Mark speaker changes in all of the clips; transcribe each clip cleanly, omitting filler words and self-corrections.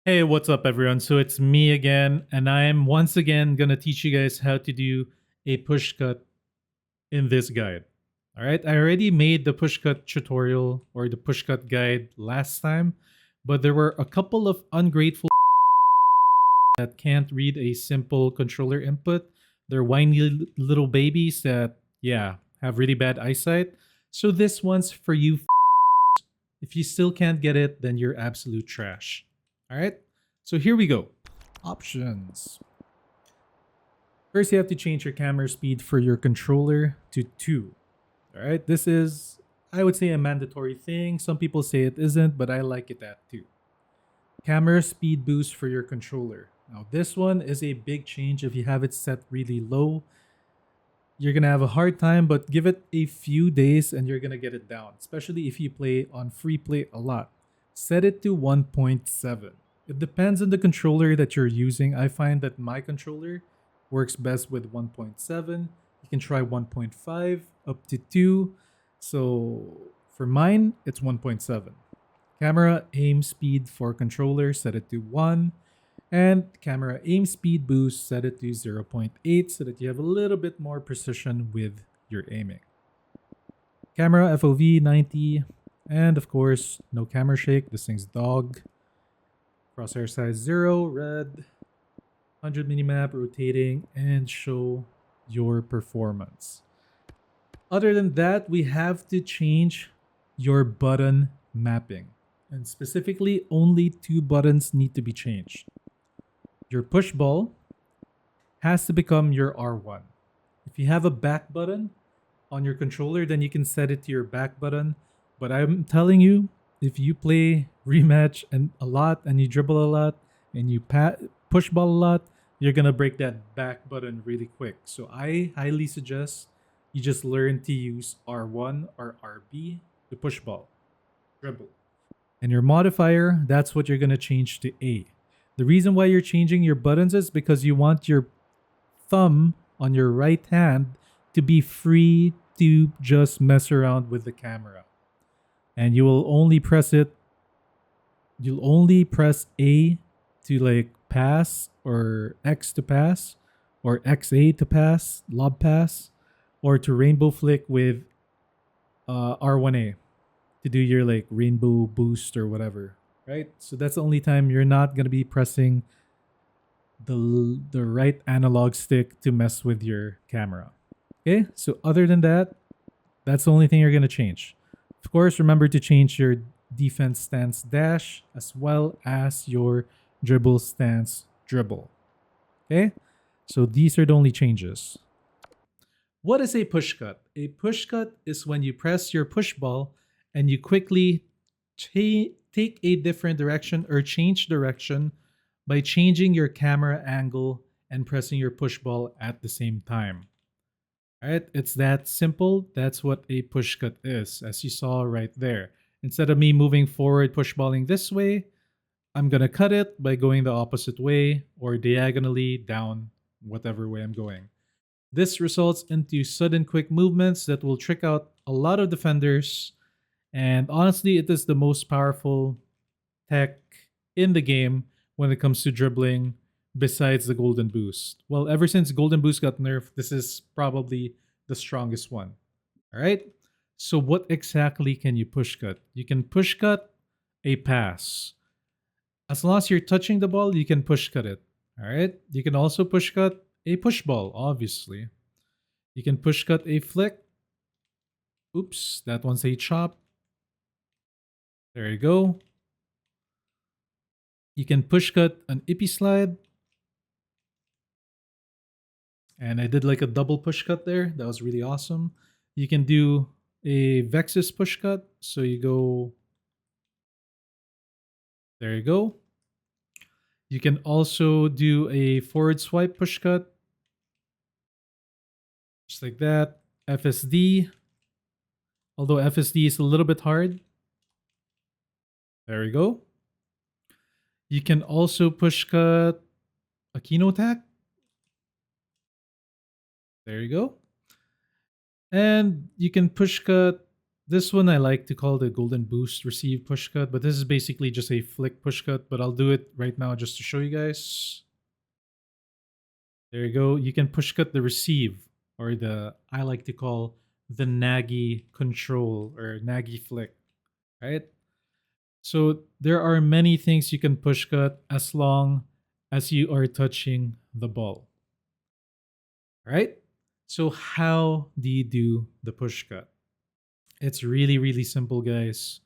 Speaker 1: Hey, what's up, everyone? So it's me again, and I'm once again gonna teach you guys how to do a push cut in this guide. All right, I already made the push cut tutorial or the push cut guide last time, but there were a couple of ungrateful that can't read a simple controller input. They're whiny little babies that, yeah, have really bad eyesight. So this one's for you. If you still can't get it, then you're absolute trash. All right, so here we go. Options. First, you have to change your camera speed for your controller to 2. All right, this is, I would say, a mandatory thing. Some people say it isn't, but I like it at 2. Camera speed boost for your controller. Now, this one is a big change if you have it set really low. You're gonna have a hard time, but give it a few days and you're gonna get it down, especially if you play on free play a lot. Set it to 1.7. It depends on the controller that you're using. I find that my controller works best with 1.7. You can try 1.5 up to 2. So for mine, it's 1.7. Camera aim speed for controller, set it to 1. And camera aim speed boost, set it to 0.8 so that you have a little bit more precision with your aiming. Camera FOV 90, and of course, no camera shake. This thing's dog. Crosshair size 0, red, 100 minimap, rotating, and show your performance. Other than that, we have to change your button mapping. And specifically, only 2 buttons need to be changed. Your push ball has to become your R1. If you have a back button on your controller, then you can set it to your back button. But I'm telling you, if you play Rematch and a lot and you dribble a lot and you push ball a lot, you're gonna break that back button really quick. So I highly suggest you just learn to use R1 or RB to push ball, dribble. And your modifier, that's what you're gonna change to A. The reason why you're changing your buttons is because you want your thumb on your right hand to be free to just mess around with the camera. And you will only press it, you'll only press A to like pass, or X to pass, or XA to pass, lob pass, or to rainbow flick with R1A to do your like rainbow boost or whatever. Right? So that's the only time you're not going to be pressing the right analog stick to mess with your camera. Okay? So other than that, that's the only thing you're going to change. Of course, remember to change your defense stance dash as well as your dribble stance dribble. Okay? So these are the only changes. What is a push cut? A push cut is when you press your push ball and you quickly take a different direction or change direction by changing your camera angle and pressing your push ball at the same time. All right, it's that simple. That's what a push cut is, as you saw right there. Instead of me moving forward, push balling this way, I'm gonna cut it by going the opposite way or diagonally down whatever way I'm going. This results into sudden quick movements that will trick out a lot of defenders. And honestly, it is the most powerful tech in the game when it comes to dribbling besides the golden boost. Well, ever since golden boost got nerfed, this is probably the strongest one. All right? So what exactly can you push cut? You can push cut a pass. As long as you're touching the ball, you can push cut it. All right? You can also push cut a push ball, obviously. You can push cut a flick. Oops, that one's a chop. There you go. You can push cut an Ippy slide. And I did like a double push cut there. That was really awesome. You can do a Vexis push cut. So you go, there you go. You can also do a forward swipe push cut. Just like that. FSD. Although FSD is a little bit hard. There we go. You can also push cut Akeno attack. There you go. And you can push cut This one I like to call the golden boost receive push cut, but this is basically just a flick push cut, but I'll do it right now just to show you guys. There you go. You can push cut the receive, or the, I like to call the naggy control or naggy flick, right? So there are many things you can push cut as long as you are touching the ball, right? So how do you do the push cut? It's really, really simple, guys.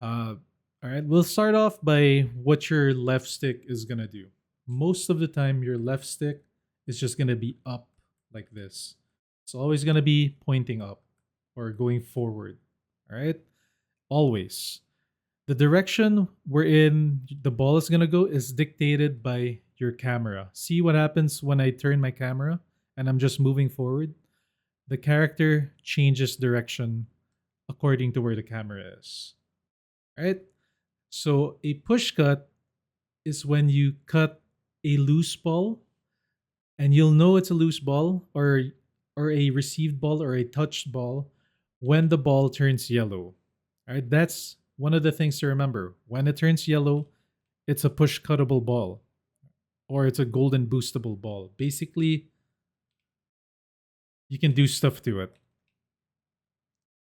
Speaker 1: Uh, all right, we'll start off by what your left stick is gonna do. Most of the time, your left stick is just gonna be up like this. It's always gonna be pointing up or going forward. All right, always. The direction wherein the ball is gonna go is dictated by your camera. See what happens when I turn my camera and I'm just moving forward? The character changes direction according to where the camera is. Right? So a push cut is when you cut a loose ball and you'll know it's a loose ball or a received ball or a touched ball when the ball turns yellow. All right? That's one of the things to remember. When it turns yellow, it's a push cuttable ball or it's a golden boostable ball. Basically, you can do stuff to it.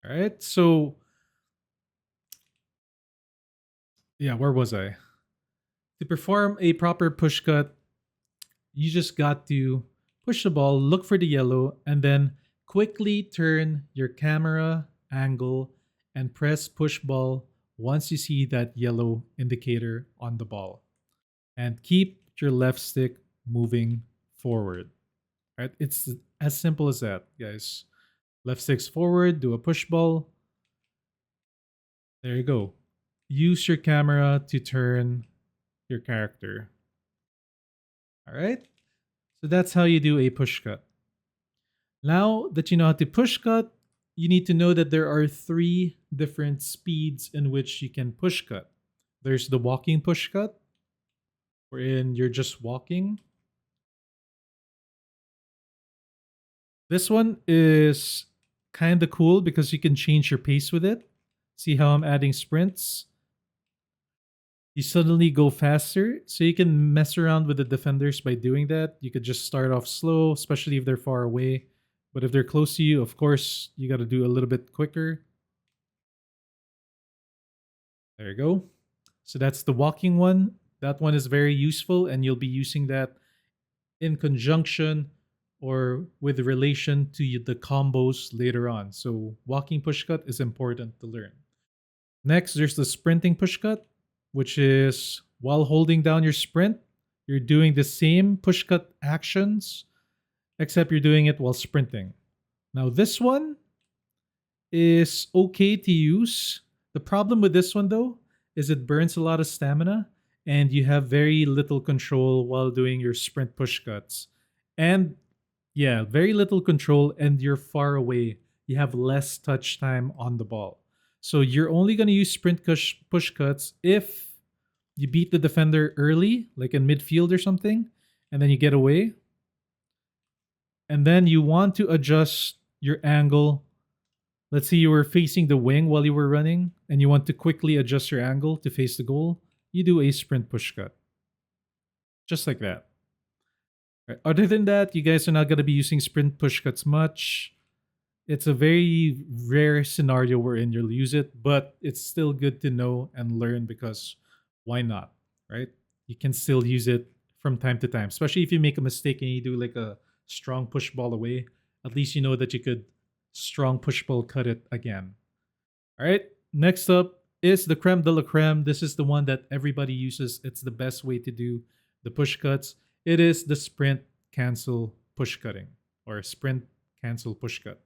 Speaker 1: All right? So yeah, where was I? To perform a proper push cut, you just got to push the ball, look for the yellow, and then quickly turn your camera angle and press push ball once you see that yellow indicator on the ball. And keep your left stick moving forward. Right? It's as simple as that, guys. Left stick's forward, do a push ball. There you go. Use your camera to turn your character. All right? So that's how you do a push cut. Now that you know how to push cut, you need to know that there are 3 different speeds in which you can push cut. There's the walking push cut, wherein you're just walking. This one is kind of cool because you can change your pace with it. See how I'm adding sprints? You suddenly go faster, so you can mess around with the defenders by doing that. You could just start off slow, especially if they're far away. But if they're close to you, of course, you got to do a little bit quicker. There you go. So that's the walking one. That one is very useful, and you'll be using that in conjunction or with relation to the combos later on. So walking push cut is important to learn. Next, there's the sprinting push cut, which is while holding down your sprint, you're doing the same push cut actions, except you're doing it while sprinting. Now, this one is okay to use. The problem with this one, though, is it burns a lot of stamina and you have very little control while doing your sprint push cuts. And yeah, very little control, and you're far away. You have less touch time on the ball. So you're only going to use sprint push cuts if you beat the defender early, like in midfield or something, and then you get away. And then you want to adjust your angle. Let's say you were facing the wing while you were running, and you want to quickly adjust your angle to face the goal. You do a sprint push cut. Just like that. Right. Other than that, you guys are not going to be using sprint push cuts much. It's a very rare scenario wherein you'll use it, but it's still good to know and learn because why not, right? You can still use it from time to time, especially if you make a mistake and you do like a strong push ball away. At least you know that you could strong push ball cut it again. All right, next up is the creme de la creme. This is the one that everybody uses. It's the best way to do the push cuts. It is the sprint cancel push cutting or sprint cancel push cut.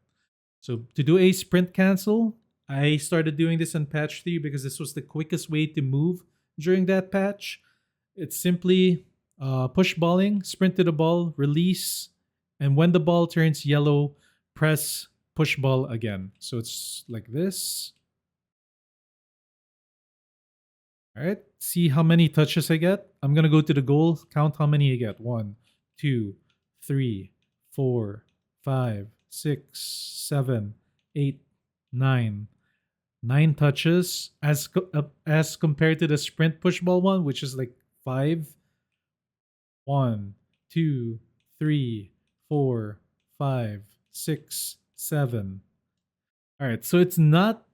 Speaker 1: So to do a sprint cancel, I started doing this in patch 3 because this was the quickest way to move during that patch. It's simply push balling, sprint to the ball, release, and when the ball turns yellow, press push ball again. So it's like this. All right, see how many touches I get? I'm going to go to the goal, count how many I get. 1, 2, 3, 4, 5, 6, 7, 8, 9. 9 touches as compared to the sprint push ball one, which is like 5. 1, 2, 3, 4, 5, 6, 7. All right, so it's not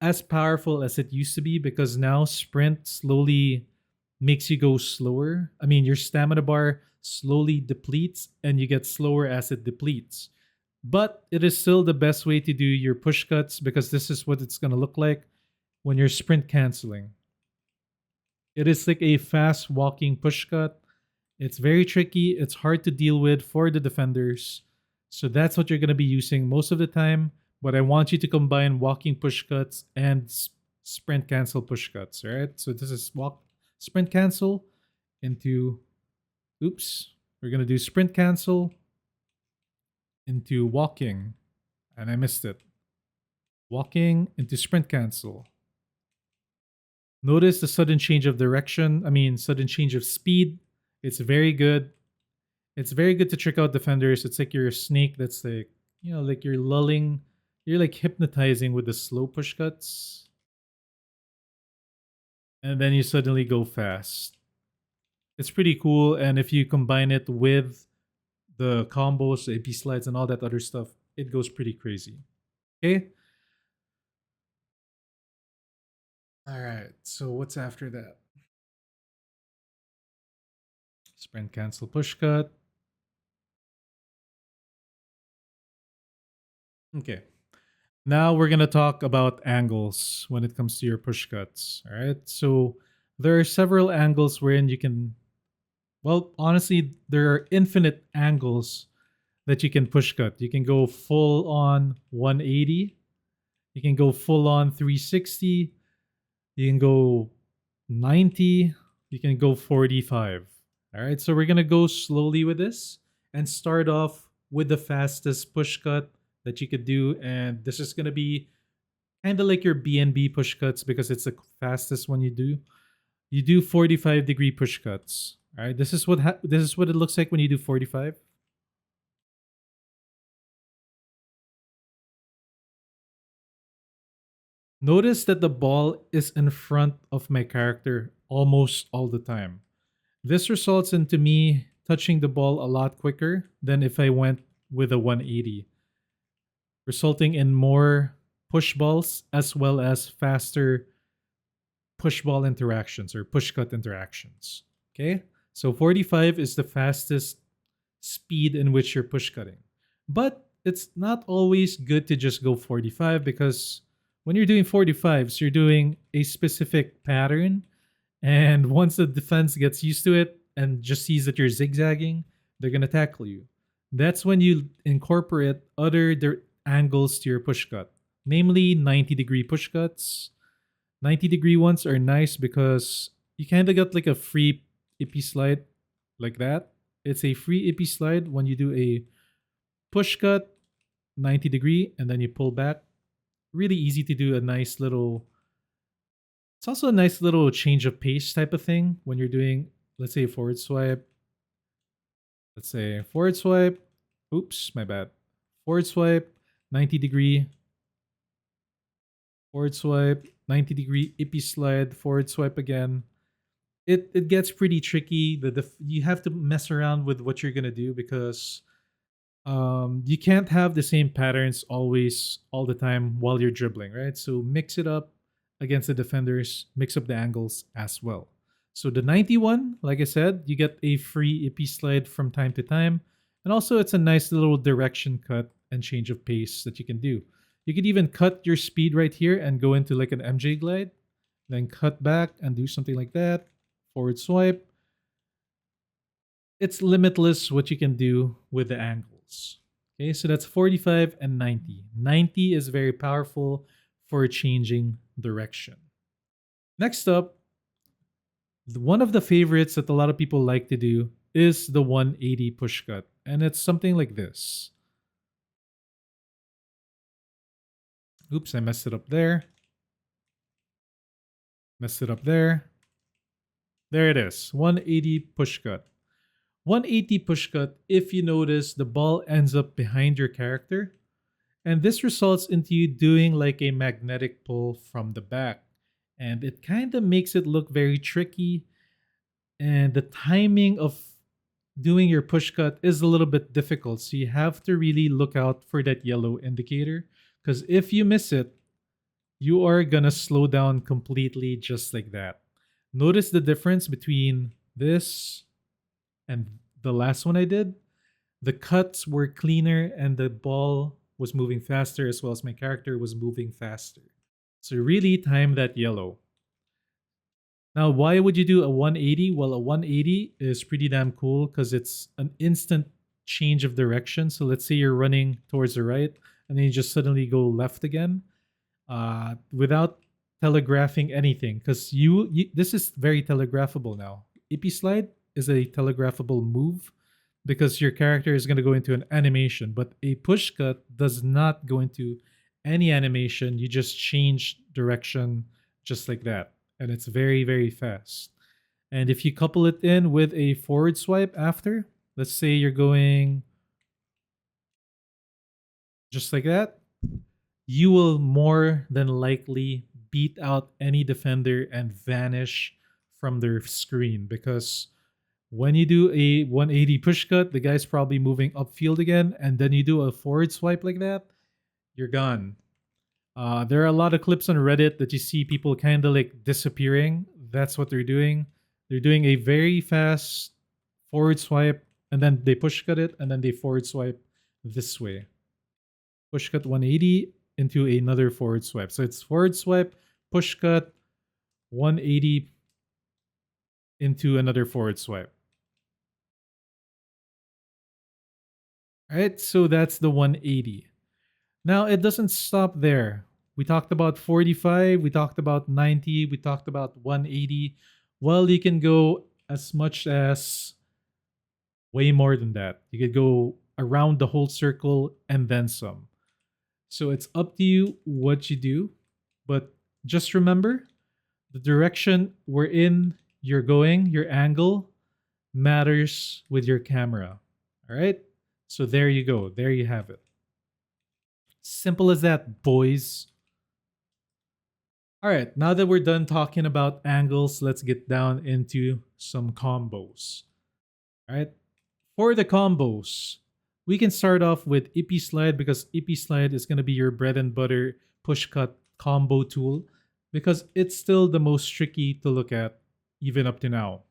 Speaker 1: as powerful as it used to be because now sprint slowly makes you go slower. I mean, your stamina bar slowly depletes and you get slower as it depletes. But it is still the best way to do your push cuts because this is what it's going to look like when you're sprint canceling. It is like a fast walking push cut. It's very tricky. It's hard to deal with for the defenders. So that's what you're going to be using most of the time. But I want you to combine walking push cuts and sprint cancel push cuts, right? So this is walk sprint cancel into, oops, we're going to do sprint cancel into walking. And I missed it. Walking into sprint cancel. Notice the sudden change of direction. I mean, sudden change of speed. It's very good. It's very good to trick out defenders. It's like you're a snake that's like, like you're lulling, you're like hypnotizing with the slow push cuts. And then you suddenly go fast. It's pretty cool. And if you combine it with the combos, the AP slides, and all that other stuff, it goes pretty crazy. Okay. All right. So what's after that? Sprint cancel push cut. Okay. Now we're going to talk about angles when it comes to your push cuts. All right. So there are several angles wherein you can, well, honestly, there are infinite angles that you can push cut. You can go full on 180, you can go full on 360, you can go 90, you can go 45. All right. So we're going to go slowly with this and start off with the fastest push cut that you could do. And this is going to be kind of like your BNB push cuts because it's the fastest one you do. You do 45-degree push cuts. All right, this is what it looks like when you do 45. Notice that the ball is in front of my character almost all the time. This results into me touching the ball a lot quicker than if I went with a 180, resulting in more push balls as well as faster push ball interactions or push cut interactions. Okay? So 45 is the fastest speed in which you're push cutting. But it's not always good to just go 45 because when you're doing 45s, you're doing a specific pattern. And once the defense gets used to it and just sees that you're zigzagging, they're going to tackle you. That's when you incorporate other angles to your push cut, namely 90-degree push cuts. 90-degree ones are nice because you kind of got like a free Ippy slide like that. It's a free Ippy slide when you do a push cut 90-degree and then you pull back. Really easy to do a nice little. It's also a nice little change of pace type of thing when you're doing, let's say, a forward swipe. Let's say forward swipe. Oops, my bad. Forward swipe, 90-degree. Forward swipe, 90-degree Ippy slide, forward swipe again. It gets pretty tricky. You have to mess around with what you're gonna do because you can't have the same patterns always all the time while you're dribbling, right? So mix it up against the defenders, mix up the angles as well. So the 91, like I said, you get a free Ippy slide from time to time. And also it's a nice little direction cut and change of pace that you can do. You could even cut your speed right here and go into like an MJ glide, then cut back and do something like that. Forward swipe. It's limitless what you can do with the angles. Okay, so that's 45 and 90. 90 is very powerful for changing direction. Next up, one of the favorites that a lot of people like to do is the 180 push cut. And it's something like this. Oops, I messed it up there. Messed it up there. There it is. 180 push cut. 180 push cut, if you notice, the ball ends up behind your character. And this results into you doing like a magnetic pull from the back. And it kind of makes it look very tricky. And the timing of doing your push cut is a little bit difficult. So you have to really look out for that yellow indicator. Because if you miss it, you are going to slow down completely just like that. Notice the difference between this and the last one I did. The cuts were cleaner and the ball was moving faster as well as my character was moving faster. So really time that yellow. Now, why would you do a 180? Well, a 180 is pretty damn cool because it's an instant change of direction. So let's say you're running towards the right and then you just suddenly go left again without telegraphing anything because you this is very telegraphable now. Ippy slide is a telegraphable move because your character is going to go into an animation, but a push cut does not go into any animation. You just change direction just like that. And it's very, very fast. And if you couple it in with a forward swipe after, let's say you're going just like that, you will more than likely beat out any defender and vanish from their screen because when you do a 180 push cut, the guy's probably moving upfield again, and then you do a forward swipe like that, you're gone. There are a lot of clips on Reddit that you see people kind of like disappearing. That's what they're doing. They're doing a very fast forward swipe, and then they push cut it, and then they forward swipe this way. Push cut 180 into another forward swipe. So it's forward swipe, push cut, 180 into another forward swipe. All right, so that's the 180. Now, it doesn't stop there. We talked about 45, we talked about 90, we talked about 180. Well, you can go as much as way more than that. You could go around the whole circle and then some. So it's up to you what you do. But just remember, the direction wherein you're going, your angle, matters with your camera. All right? So there you go. There you have it. Simple as that, boys. All right, now that we're done talking about angles, let's get down into some combos. All right, for the combos, we can start off with Ippy Slide because Ippy Slide is going to be your bread and butter push cut combo tool because it's still the most tricky to look at even up to now.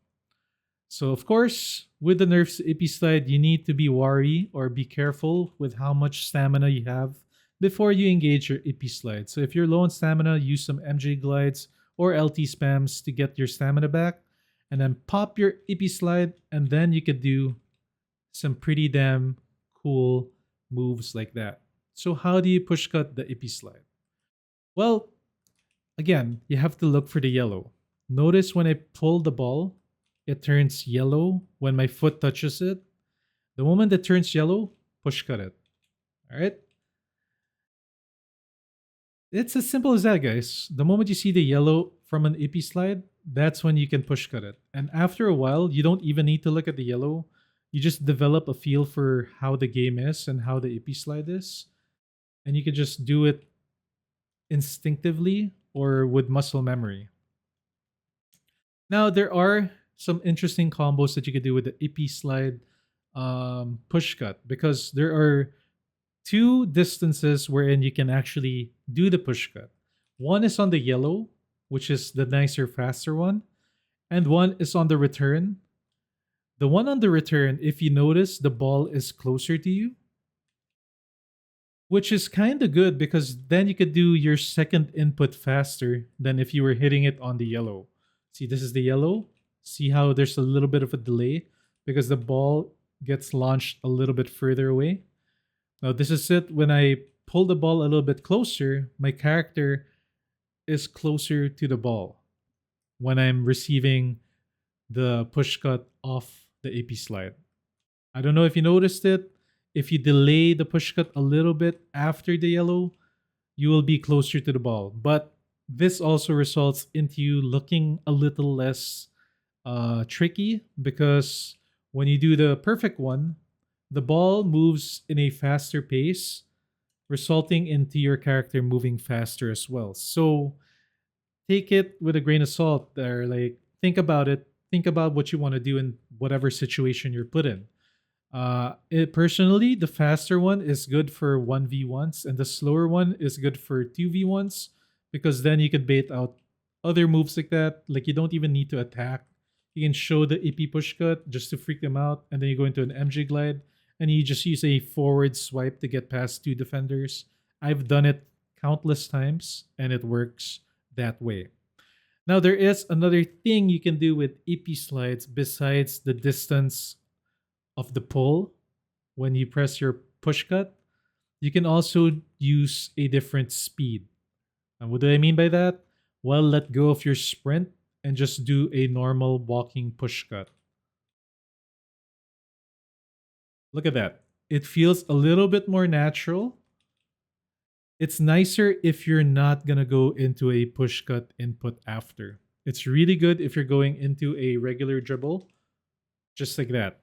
Speaker 1: So of course, with the nerfs to Ippy Slide, you need to be wary or be careful with how much stamina you have before you engage your Ippy Slide. So if you're low on stamina, use some MJ glides or LT spams to get your stamina back, and then pop your Ippy Slide, and then you could do some pretty damn cool moves like that. So how do you push cut the Ippy Slide? Well, again, you have to look for the yellow. Notice when I pull the ball, it turns yellow when my foot touches it. The moment it turns yellow, push cut it. All right? It's as simple as that, guys. The moment you see the yellow from an Ippy slide, that's when you can push cut it. And after a while, you don't even need to look at the yellow. You just develop a feel for how the game is and how the Ippy slide is. And you can just do it instinctively or with muscle memory. Now, there are some interesting combos that you could do with the Ippy slide push cut because there are two distances wherein you can actually do the push cut. One is on the yellow, which is the nicer, faster one, and one is on the return. The one on the return, if you notice, the ball is closer to you, which is kind of good because then you could do your second input faster than if you were hitting it on the yellow. See, this is the yellow. See how there's a little bit of a delay because the ball gets launched a little bit further away. Now, this is it. When I pull the ball a little bit closer, my character is closer to the ball when I'm receiving the push cut off the Ippy slide. I don't know if you noticed it. If you delay the push cut a little bit after the yellow, you will be closer to the ball. But this also results into you looking a little less tricky because when you do the perfect one, the ball moves in a faster pace, resulting into your character moving faster as well. So take it with a grain of salt there. Like, think about it. Think about what you want to do in whatever situation you're put in. Personally, the faster one is good for 1v1s, and the slower one is good for 2v1s, because then you could bait out other moves like that. Like, you don't even need to attack. You can show the Ippy Push Cut just to freak them out, and then you go into an MJ Glide, and you just use a forward swipe to get past two defenders. I've done it countless times, and it works that way. Now, there is another thing you can do with Ippy slides besides the distance of the pull when you press your push cut. You can also use a different speed. And what do I mean by that? Well, let go of your sprint and just do a normal walking push cut. Look at that. It feels a little bit more natural. It's nicer if you're not going to go into a push cut input after. It's really good if you're going into a regular dribble, just like that.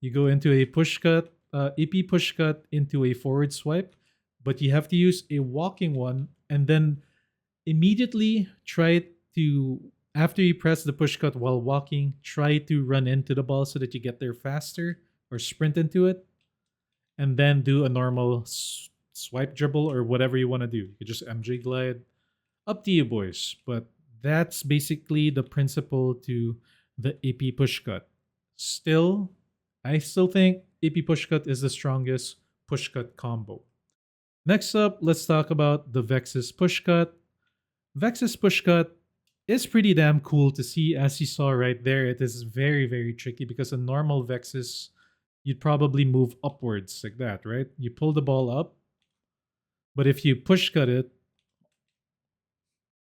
Speaker 1: You go into a push cut, Ippy push cut into a forward swipe, but you have to use a walking one, and then immediately try to, after you press the push cut while walking, try to run into the ball so that you get there faster or sprint into it, and then do a normal swipe dribble or whatever you want to do. You could just MJ glide. Up to you, boys. But that's basically the principle to the Ippy push cut. I still think Ippy push cut is the strongest push cut combo. Next up, let's talk about the Vexis push cut. Vexis push cut is pretty damn cool to see. As you saw right there, it is very, very tricky because a normal Vexis, you'd probably move upwards like that, right? You pull the ball up, but if you push cut it,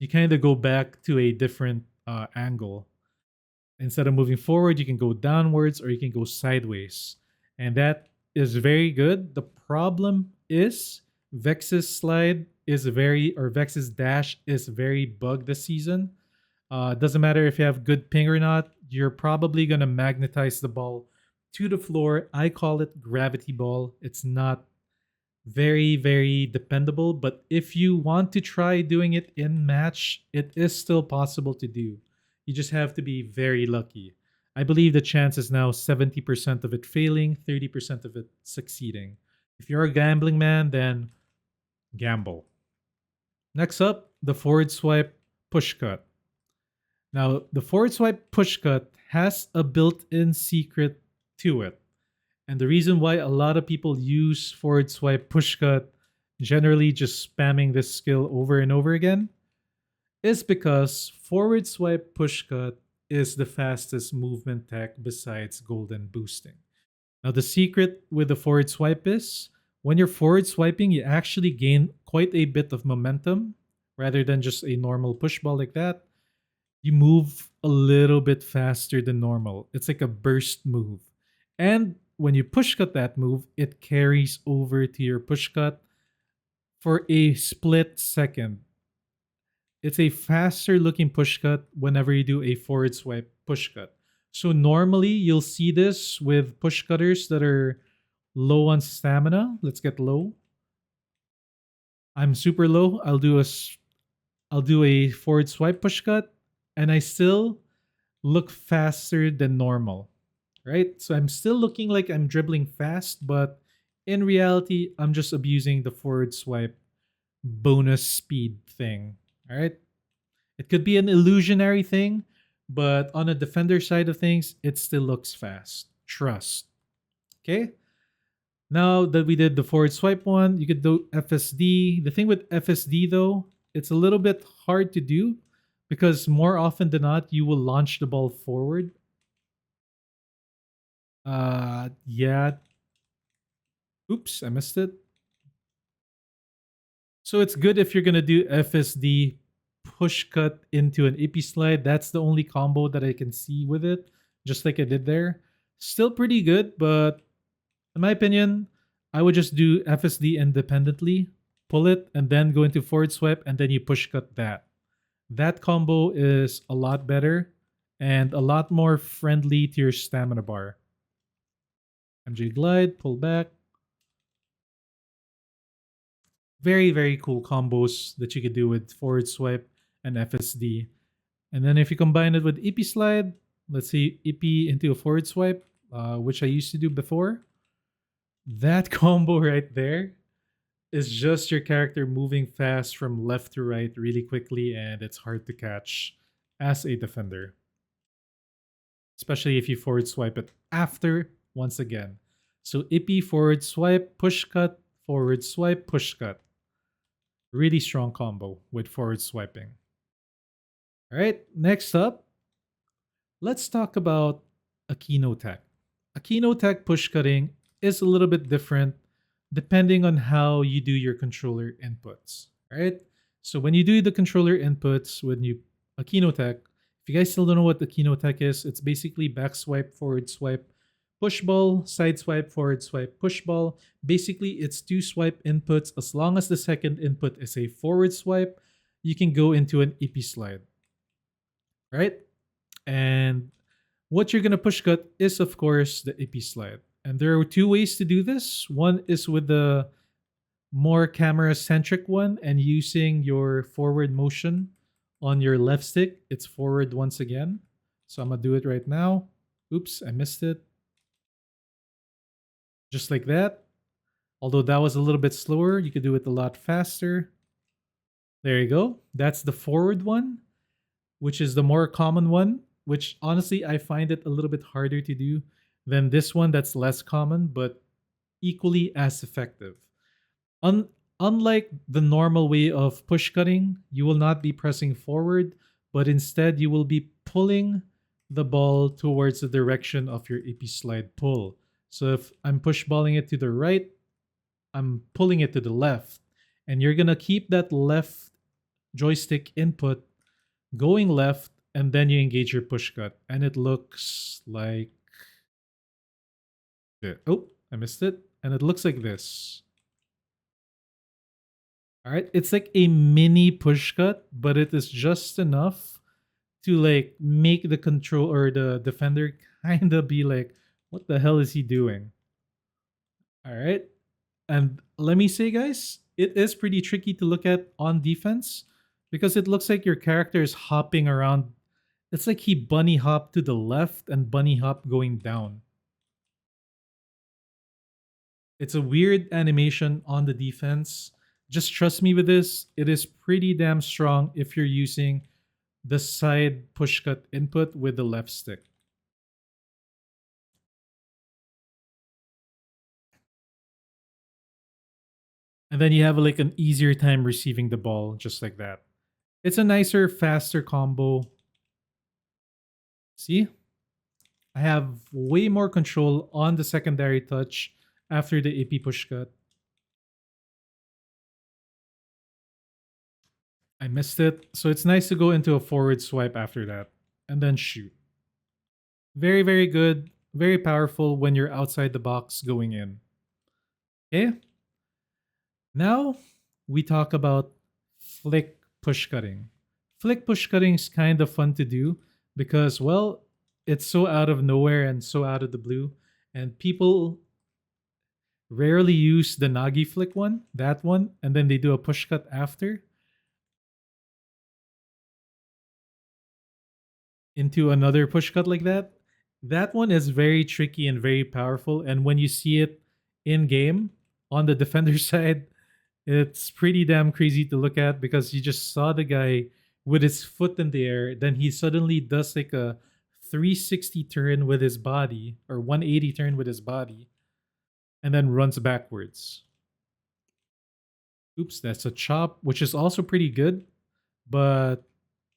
Speaker 1: you kind of go back to a different angle. Instead of moving forward, you can go downwards or you can go sideways. And that is very good. The problem is Vex's slide is Vex's dash is very bugged this season. Doesn't matter if you have good ping or not, you're probably going to magnetize the ball to the floor. I call it gravity ball. It's not very, very dependable, but if you want to try doing it in match, it is still possible to do. You just have to be very lucky. I believe the chance is now 70% of it failing, 30% of it succeeding. If you're a gambling man, then gamble. Next up, the forward swipe push cut. Now, the forward swipe push cut has a built-in secret to it. And the reason why a lot of people use forward swipe push cut, generally just spamming this skill over and over again, is because forward swipe push cut is the fastest movement tech besides golden boosting. Now, the secret with the forward swipe is when you're forward swiping, you actually gain quite a bit of momentum rather than just a normal push ball like that. You move a little bit faster than normal. It's like a burst move. And when you push cut that move, it carries over to your push cut for a split second. It's a faster looking push cut whenever you do a forward swipe push cut. So normally you'll see this with push cutters that are low on stamina. Let's get low. I'm super low. I'll do a forward swipe push cut, and I still look faster than normal. Right? So I'm still looking like I'm dribbling fast, but in reality, I'm just abusing the forward swipe bonus speed thing. All right? It could be an illusionary thing, but on a defender side of things, it still looks fast. Trust. Okay? Now that we did the forward swipe one, you could do FSD. The thing with FSD though, it's a little bit hard to do because more often than not, you will launch the ball forward. Yeah. Oops, I missed it. So it's good if you're gonna do FSD push cut into an Ippy slide. That's the only combo that I can see with it, just like I did there. Still pretty good, but in my opinion, I would just do FSD independently, pull it, and then go into forward swipe, and then you push cut that. That combo is a lot better and a lot more friendly to your stamina bar. MJ glide, pull back. Very, very cool combos that you could do with forward swipe and FSD. And then if you combine it with Ippy slide, let's say Ippy into a forward swipe, which I used to do before, that combo right there is just your character moving fast from left to right really quickly, and it's hard to catch as a defender, especially if you forward swipe it after once again. So Ippy forward swipe, push cut, forward swipe, push cut. Really strong combo with forward swiping. All right, next up, let's talk about Akeno Tech. Akeno Tech push cutting is a little bit different depending on how you do your controller inputs. All right. So when you do the controller inputs when you Akeno Tech, if you guys still don't know what Akeno Tech is, it's basically back swipe, forward swipe, push ball, side swipe, forward swipe, push ball. Basically, it's two swipe inputs. As long as the second input is a forward swipe, you can go into an Ippy slide. Right? And what you're gonna push cut is of course the Ippy slide. And there are two ways to do this. One is with the more camera centric one and using your forward motion on your left stick. It's forward once again. So I'm gonna do it right now. Oops, I missed it. Just like that. Although that was a little bit slower, you could do it a lot faster. There you go. That's the forward one, which is the more common one, which honestly I find it a little bit harder to do than this one that's less common, but equally as effective. Unlike the normal way of push cutting, you will not be pressing forward, but instead you will be pulling the ball towards the direction of your Ippy slide pull. So if I'm push balling it to the right, I'm pulling it to the left. And you're going to keep that left joystick input going left, and then you engage your push cut. And it looks like... Oh, I missed it. And it looks like this. All right, it's like a mini push cut, but it is just enough to like make the control or the defender kind of be like, what the hell is he doing? All right. And let me say, guys, it is pretty tricky to look at on defense because it looks like your character is hopping around. It's like he bunny hopped to the left and bunny hop going down. It's a weird animation on the defense. Just trust me with this. It is pretty damn strong if you're using the side push cut input with the left stick. And then you have like an easier time receiving the ball just like that. It's a nicer, faster combo. See? I have way more control on the secondary touch after the AP push cut. I missed it. So it's nice to go into a forward swipe after that and then shoot. Very, very good. Very powerful when you're outside the box going in. Okay? Now we talk about flick push cutting. Flick push cutting is kind of fun to do because, well, it's so out of nowhere and so out of the blue. And people rarely use the Nagi flick one, that one, and then they do a push cut after into another push cut like that. That one is very tricky and very powerful. And when you see it in game on the defender side, it's pretty damn crazy to look at because you just saw the guy with his foot in the air. Then he suddenly does like a 360 turn with his body or 180 turn with his body and then runs backwards. Oops, that's a chop, which is also pretty good. But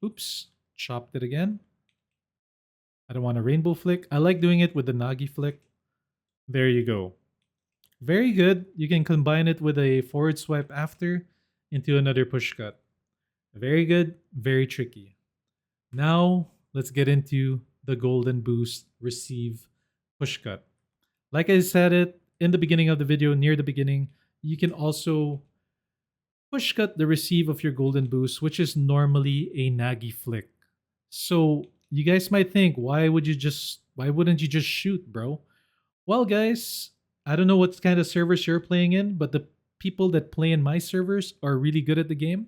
Speaker 1: oops, chopped it again. I don't want a rainbow flick. I like doing it with the Nagi flick. There you go. Very good. You can combine it with a forward swipe after into another push cut. Very good. Very tricky. Now, let's get into the golden boost receive push cut. Like I said it in the beginning of the video, near the beginning, you can also push cut the receive of your golden boost, which is normally a Nagi flick. So you guys might think, why wouldn't you just shoot, bro? Well, guys, I don't know what kind of servers you're playing in, but the people that play in my servers are really good at the game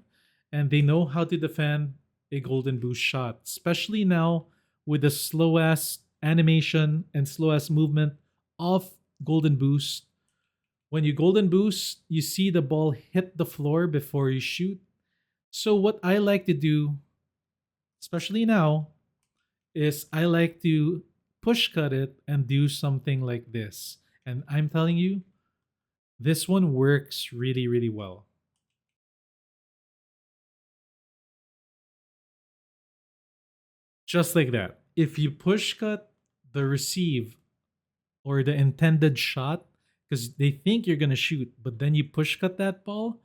Speaker 1: and they know how to defend a golden boost shot, especially now with the slow ass animation and slow ass movement of golden boost. When you golden boost, you see the ball hit the floor before you shoot. So what I like to do, especially now, is I like to push cut it and do something like this. And I'm telling you, this one works really, really well. Just like that. If you push cut the receive or the intended shot, because they think you're going to shoot, but then you push cut that ball,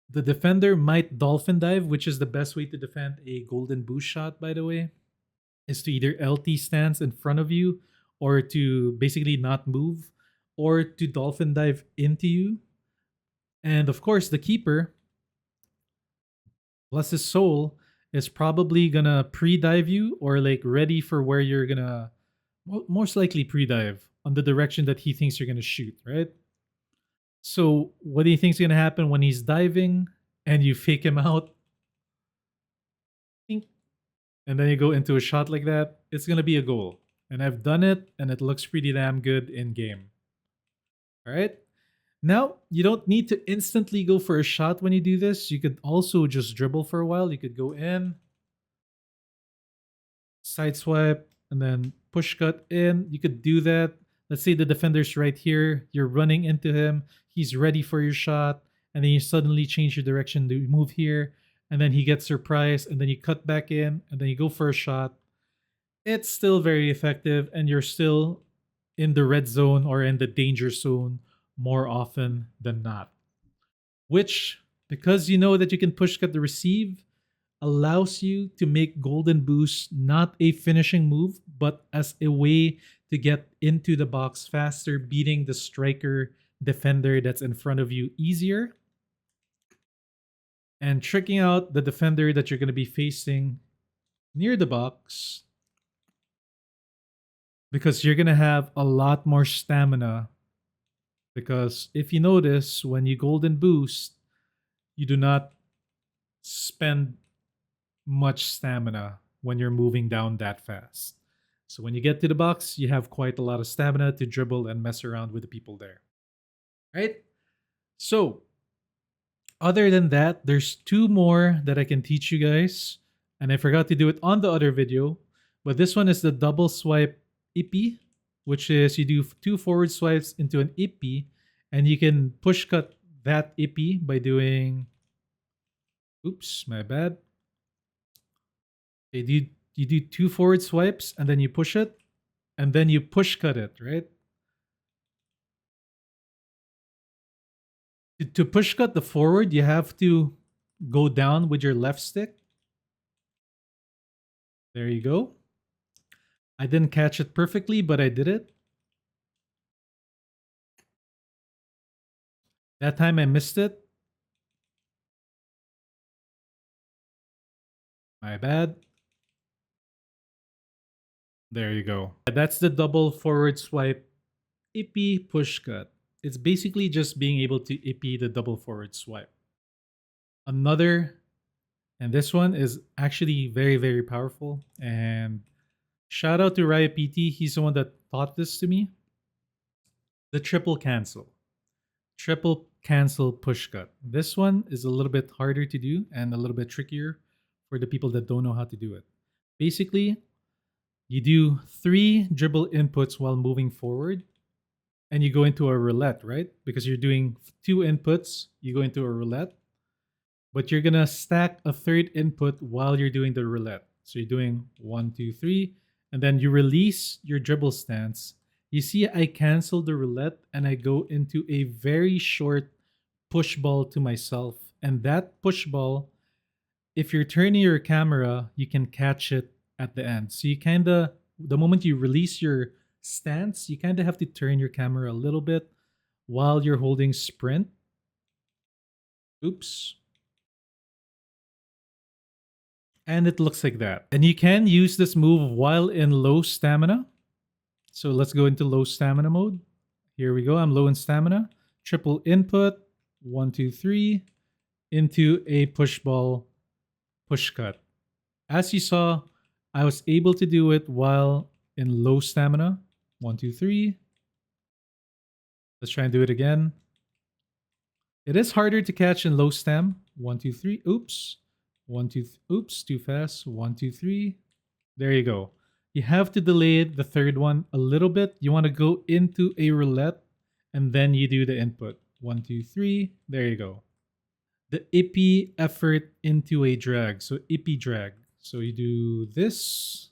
Speaker 1: the defender might dolphin dive, which is the best way to defend a golden boost shot, by the way, is to either LT stance in front of you or to basically not move or to dolphin dive into you. And of course, the keeper, bless his soul, is probably gonna pre-dive you or like ready for where you're gonna most likely pre-dive on the direction that he thinks you're gonna shoot, right? So what do you think's gonna happen when he's diving and you fake him out? Think, and then you go into a shot like that, it's gonna be a goal. And I've done it and it looks pretty damn good in game. All right. Now, you don't need to instantly go for a shot when you do this. You could also just dribble for a while. You could go in, side swipe, and then push cut in. You could do that. Let's say the defender's right here. You're running into him. He's ready for your shot. And then you suddenly change your direction to move here. And then he gets surprised. And then you cut back in. And then you go for a shot. It's still very effective. And you're still in the red zone or in the danger zone more often than not. Which, because you know that you can push cut the receive, allows you to make golden boost not a finishing move, but as a way to get into the box faster, beating the striker defender that's in front of you easier, and tricking out the defender that you're going to be facing near the box, because you're going to have a lot more stamina. Because if you notice, when you golden boost, you do not spend much stamina when you're moving down that fast. So when you get to the box, you have quite a lot of stamina to dribble and mess around with the people there. Right? So, other than that, there's two more that I can teach you guys. And I forgot to do it on the other video. But this one is the double swipe Ippy, which is you do 2 forward swipes into an Ippy, and you can push cut that Ippy by doing, oops, my bad. You do 2 forward swipes, and then you push it, and then you push cut it, right? To push cut the forward, you have to go down with your left stick. There you go. I didn't catch it perfectly, but I did it. That time I missed it. My bad. There you go. That's the double forward swipe Ippy push cut. It's basically just being able to Ippy the double forward swipe. Another, and this one is actually very, very powerful. And shout out to Raya PT. He's the one that taught this to me. The triple cancel. Triple cancel push cut. This one is a little bit harder to do and a little bit trickier for the people that don't know how to do it. Basically, you do 3 dribble inputs while moving forward, and you go into a roulette, right? Because you're doing 2 inputs, you go into a roulette, but you're gonna stack a 3rd input while you're doing the roulette. So you're doing 1, 2, 3, and then you release your dribble stance. You see, I cancel the roulette and I go into a very short push ball to myself. And that push ball, if you're turning your camera, you can catch it at the end. So you kind of, the moment you release your stance, you kind of have to turn your camera a little bit while you're holding sprint. Oops. And it looks like that. And you can use this move while in low stamina. So let's go into low stamina mode. Here we go. I'm low in stamina. Triple input. 1, 2, 3 into a push ball push cut. As you saw, I was able to do it while in low stamina. 1, 2, 3. Let's try and do it again. It is harder to catch in low stam. 1, 2, 3. Oops. 1, 2. Oops, too fast. 1, 2, 3. There you go. You have to delay the third one a little bit. You want to go into a roulette and then you do the input. 1, 2, 3. There you go. The Ippy effort into a drag. So Ippy drag. So you do this.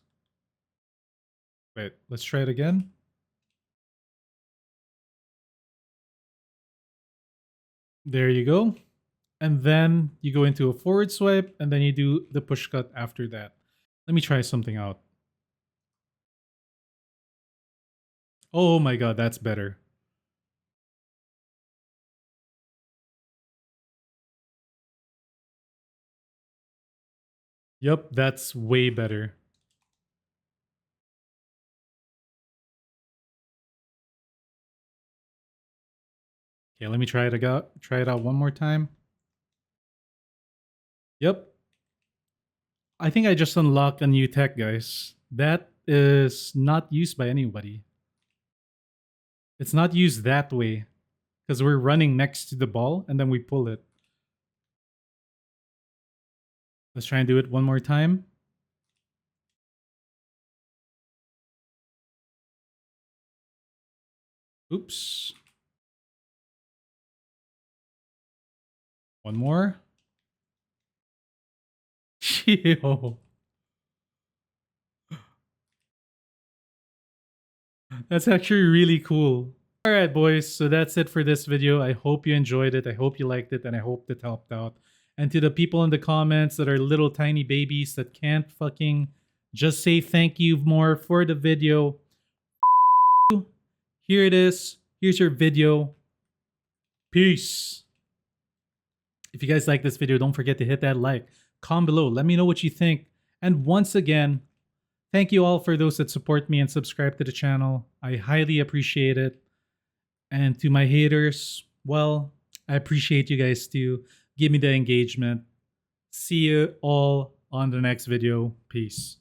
Speaker 1: Wait, let's try it again. There you go. And then you go into a forward swipe and then you do the push cut after that. Let me try something out. Oh my god, that's better. Yep, that's way better. Okay, let me try it out. Try it out one more time. Yep. I think I just unlocked a new tech, guys. That is not used by anybody. It's not used that way because we're running next to the ball and then we pull it. Let's try and do it one more time. Oops. One more. Yo. That's actually really cool. All right, boys. So that's it for this video. I hope you enjoyed it. I hope you liked it. And I hope it helped out. And to the people in the comments that are little tiny babies that can't fucking just say thank you more for the video. Here it is. Here's your video. Peace. If you guys like this video, don't forget to hit that like. Comment below. Let me know what you think. And once again, thank you all for those that support me and subscribe to the channel. I highly appreciate it. And to my haters, well, I appreciate you guys too. Give me the engagement. See you all on the next video. Peace.